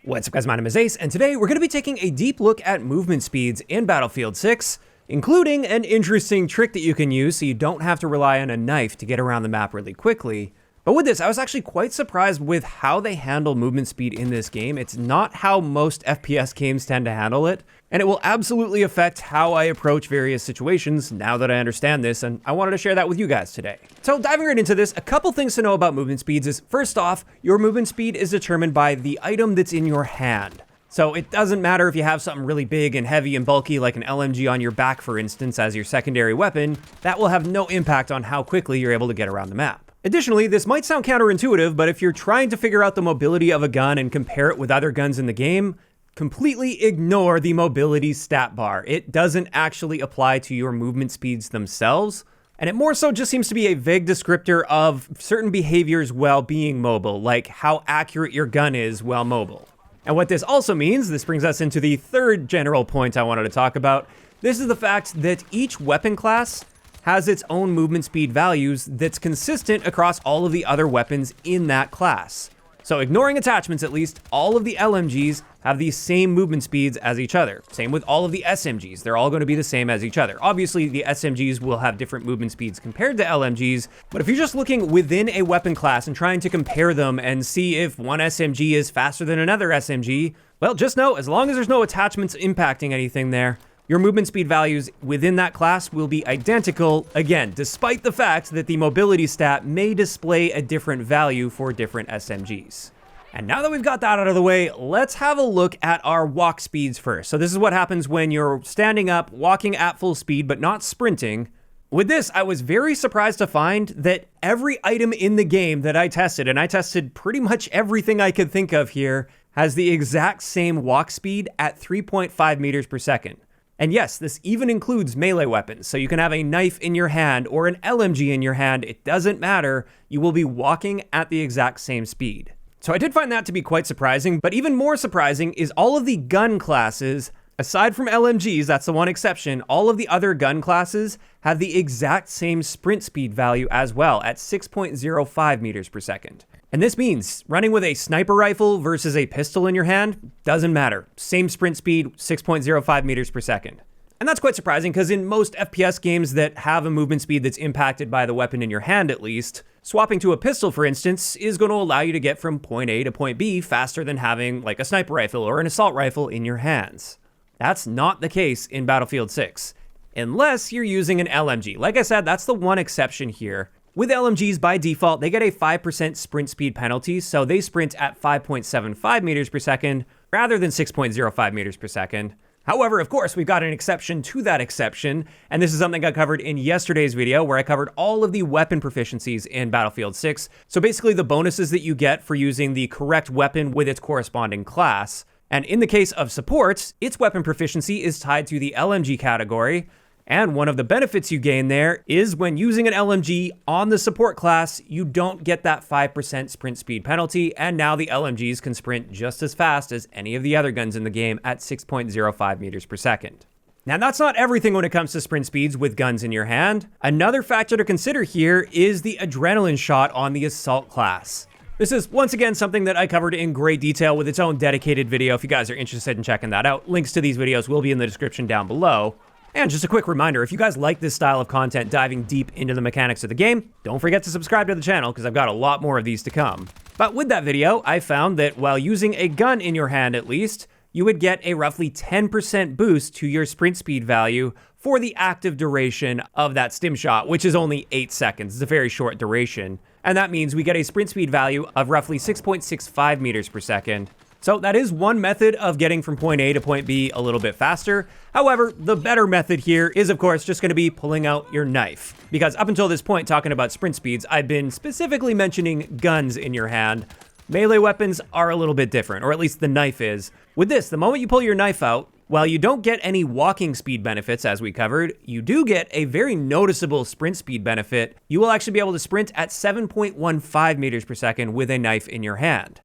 What's up guys, my name is Ace, and today we're going to be taking a deep look at movement speeds in Battlefield 6, including an interesting trick that you can use so you don't have to rely on a knife to get around the map really quickly. But with this, I was actually quite surprised with how they handle movement speed in this game. It's not how most FPS games tend to handle it, and it will absolutely affect how I approach various situations now that I understand this, and I wanted to share that with you guys today. So diving right into this, a couple things to know about movement speeds is, first off, your movement speed is determined by the item that's in your hand. So it doesn't matter if you have something really big and heavy and bulky like an LMG on your back, for instance, as your secondary weapon, that will have no impact on how quickly you're able to get around the map. Additionally, this might sound counterintuitive, but if you're trying to figure out the mobility of a gun and compare it with other guns in the game, completely ignore the mobility stat bar. It doesn't actually apply to your movement speeds themselves, and it more so just seems to be a vague descriptor of certain behaviors while being mobile, like how accurate your gun is while mobile. And what this also means, this brings us into the third general point I wanted to talk about. This is the fact that each weapon class has its own movement speed values that's consistent across all of the other weapons in that class. So ignoring attachments at least, all of the LMGs have the same movement speeds as each other. Same with all of the SMGs, they're all going to be the same as each other. Obviously, the SMGs will have different movement speeds compared to LMGs, but if you're just looking within a weapon class and trying to compare them and see if one SMG is faster than another SMG, well, just know, as long as there's no attachments impacting anything there, your movement speed values within that class will be identical, again, despite the fact that the mobility stat may display a different value for different SMGs. And now that we've got that out of the way, let's have a look at our walk speeds first. So this is what happens when you're standing up, walking at full speed, but not sprinting. With this, I was very surprised to find that every item in the game that I tested, and I tested pretty much everything I could think of here, has the exact same walk speed at 3.5 meters per second. And yes, this even includes melee weapons, so you can have a knife in your hand or an LMG in your hand, it doesn't matter, you will be walking at the exact same speed. So I did find that to be quite surprising, but even more surprising is all of the gun classes, aside from LMGs, that's the one exception, all of the other gun classes have the exact same sprint speed value as well at 6.05 meters per second. And this means running with a sniper rifle versus a pistol in your hand doesn't matter. Same sprint speed, 6.05 meters per second. And that's quite surprising because in most FPS games that have a movement speed that's impacted by the weapon in your hand at least, swapping to a pistol, for instance, is going to allow you to get from point A to point B faster than having like a sniper rifle or an assault rifle in your hands. That's not the case in Battlefield 6, unless you're using an LMG. Like I said, that's the one exception here. With LMGs, by default, they get a 5% sprint speed penalty, so they sprint at 5.75 meters per second rather than 6.05 meters per second. However, of course, we've got an exception to that exception, and this is something I covered in yesterday's video where I covered all of the weapon proficiencies in Battlefield 6. So basically the bonuses that you get for using the correct weapon with its corresponding class. And in the case of supports, its weapon proficiency is tied to the LMG category. And one of the benefits you gain there is when using an LMG on the support class, you don't get that 5% sprint speed penalty, and now the LMGs can sprint just as fast as any of the other guns in the game at 6.05 meters per second. Now that's not everything when it comes to sprint speeds with guns in your hand. Another factor to consider here is the adrenaline shot on the assault class. This is once again something that I covered in great detail with its own dedicated video if you guys are interested in checking that out. Links to these videos will be in the description down below. And just a quick reminder, if you guys like this style of content diving deep into the mechanics of the game, don't forget to subscribe to the channel because I've got a lot more of these to come. But with that video, I found that while using a gun in your hand at least, you would get a roughly 10% boost to your sprint speed value for the active duration of that stim shot, which is only 8 seconds. It's a very short duration. And that means we get a sprint speed value of roughly 6.65 meters per second. So that is one method of getting from point A to point B a little bit faster. However, the better method here is, of course, just going to be pulling out your knife. Because up until this point, talking about sprint speeds, I've been specifically mentioning guns in your hand. Melee weapons are a little bit different, or at least the knife is. With this, the moment you pull your knife out, while you don't get any walking speed benefits, as we covered, you do get a very noticeable sprint speed benefit. You will actually be able to sprint at 7.15 meters per second with a knife in your hand.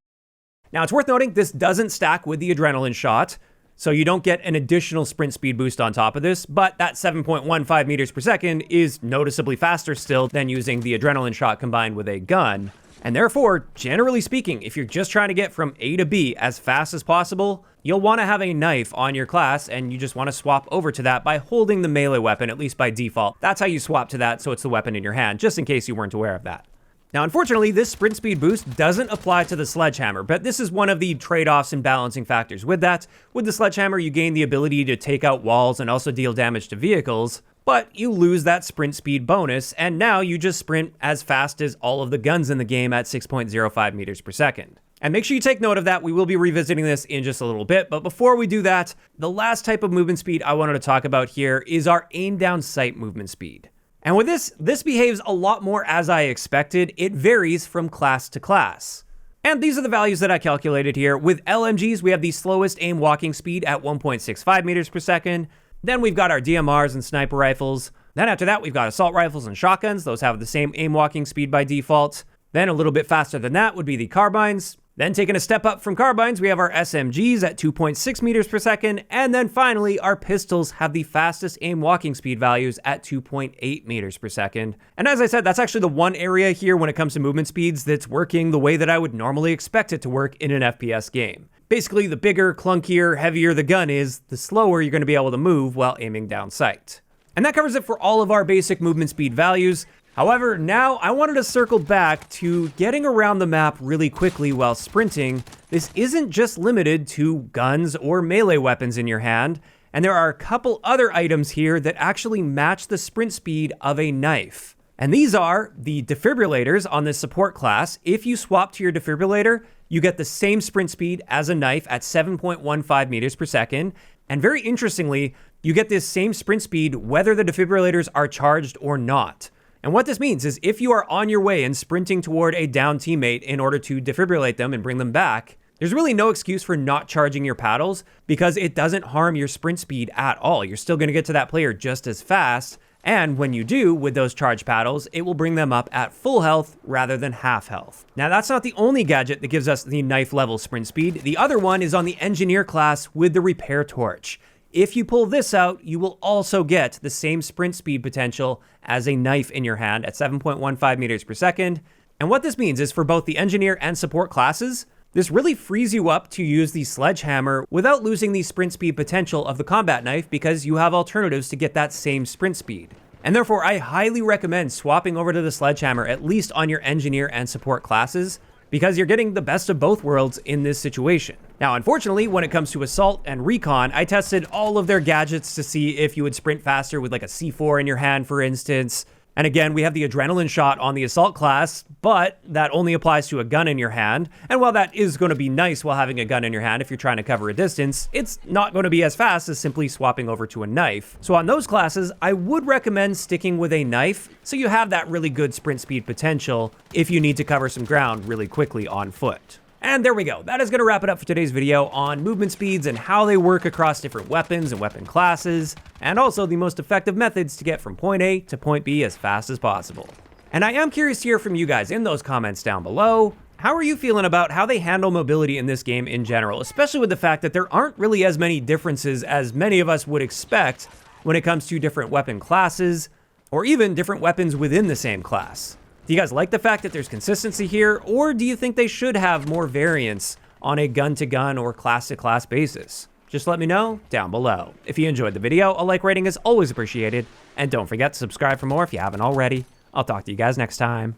Now, it's worth noting this doesn't stack with the adrenaline shot, so you don't get an additional sprint speed boost on top of this, but that 7.15 meters per second is noticeably faster still than using the adrenaline shot combined with a gun. And therefore, generally speaking, if you're just trying to get from A to B as fast as possible, you'll want to have a knife on your class, and you just want to swap over to that by holding the melee weapon, at least by default. That's how you swap to that, so it's the weapon in your hand, just in case you weren't aware of that. Now, unfortunately, this sprint speed boost doesn't apply to the Sledgehammer, but this is one of the trade-offs and balancing factors with that. With the Sledgehammer, you gain the ability to take out walls and also deal damage to vehicles, but you lose that sprint speed bonus, and now you just sprint as fast as all of the guns in the game at 6.05 meters per second. And make sure you take note of that. We will be revisiting this in just a little bit, but before we do that, the last type of movement speed I wanted to talk about here is our aim down sight movement speed. And with this behaves a lot more as I expected. It varies from class to class. And these are the values that I calculated here. With LMGs, we have the slowest aim walking speed at 1.65 meters per second. Then we've got our DMRs and sniper rifles. Then after that, we've got assault rifles and shotguns. Those have the same aim walking speed by default. Then a little bit faster than that would be the carbines. Then taking a step up from carbines, we have our SMGs at 2.6 meters per second. And then finally, our pistols have the fastest aim walking speed values at 2.8 meters per second. And as I said, that's actually the one area here when it comes to movement speeds that's working the way that I would normally expect it to work in an FPS game. Basically, the bigger, clunkier, heavier the gun is, the slower you're going to be able to move while aiming down sight. And that covers it for all of our basic movement speed values. However, now I wanted to circle back to getting around the map really quickly while sprinting. This isn't just limited to guns or melee weapons in your hand, and there are a couple other items here that actually match the sprint speed of a knife. And these are the defibrillators on this support class. If you swap to your defibrillator, you get the same sprint speed as a knife at 7.15 meters per second. And very interestingly, you get this same sprint speed whether the defibrillators are charged or not. And what this means is if you are on your way and sprinting toward a down teammate in order to defibrillate them and bring them back, there's really no excuse for not charging your paddles because it doesn't harm your sprint speed at all. You're still going to get to that player just as fast. And when you do with those charge paddles, it will bring them up at full health rather than half health. Now, that's not the only gadget that gives us the knife level sprint speed. The other one is on the engineer class with the repair torch. If you pull this out, you will also get the same sprint speed potential as a knife in your hand at 7.15 meters per second. And what this means is for both the engineer and support classes, this really frees you up to use the Sledgehammer without losing the sprint speed potential of the combat knife because you have alternatives to get that same sprint speed. And therefore, I highly recommend swapping over to the Sledgehammer, at least on your engineer and support classes, because you're getting the best of both worlds in this situation. Now, unfortunately, when it comes to assault and recon, I tested all of their gadgets to see if you would sprint faster with like a C4 in your hand, for instance. And again, we have the adrenaline shot on the assault class, but that only applies to a gun in your hand. And while that is going to be nice while having a gun in your hand if you're trying to cover a distance, it's not going to be as fast as simply swapping over to a knife. So on those classes, I would recommend sticking with a knife so you have that really good sprint speed potential if you need to cover some ground really quickly on foot. And there we go. That is going to wrap it up for today's video on movement speeds and how they work across different weapons and weapon classes, and also the most effective methods to get from point A to point B as fast as possible. And I am curious to hear from you guys in those comments down below. How are you feeling about how they handle mobility in this game in general, especially with the fact that there aren't really as many differences as many of us would expect when it comes to different weapon classes, or even different weapons within the same class? Do you guys like the fact that there's consistency here, or do you think they should have more variance on a gun-to-gun or class-to-class basis? Just let me know down below. If you enjoyed the video, a like rating is always appreciated, and don't forget to subscribe for more if you haven't already. I'll talk to you guys next time.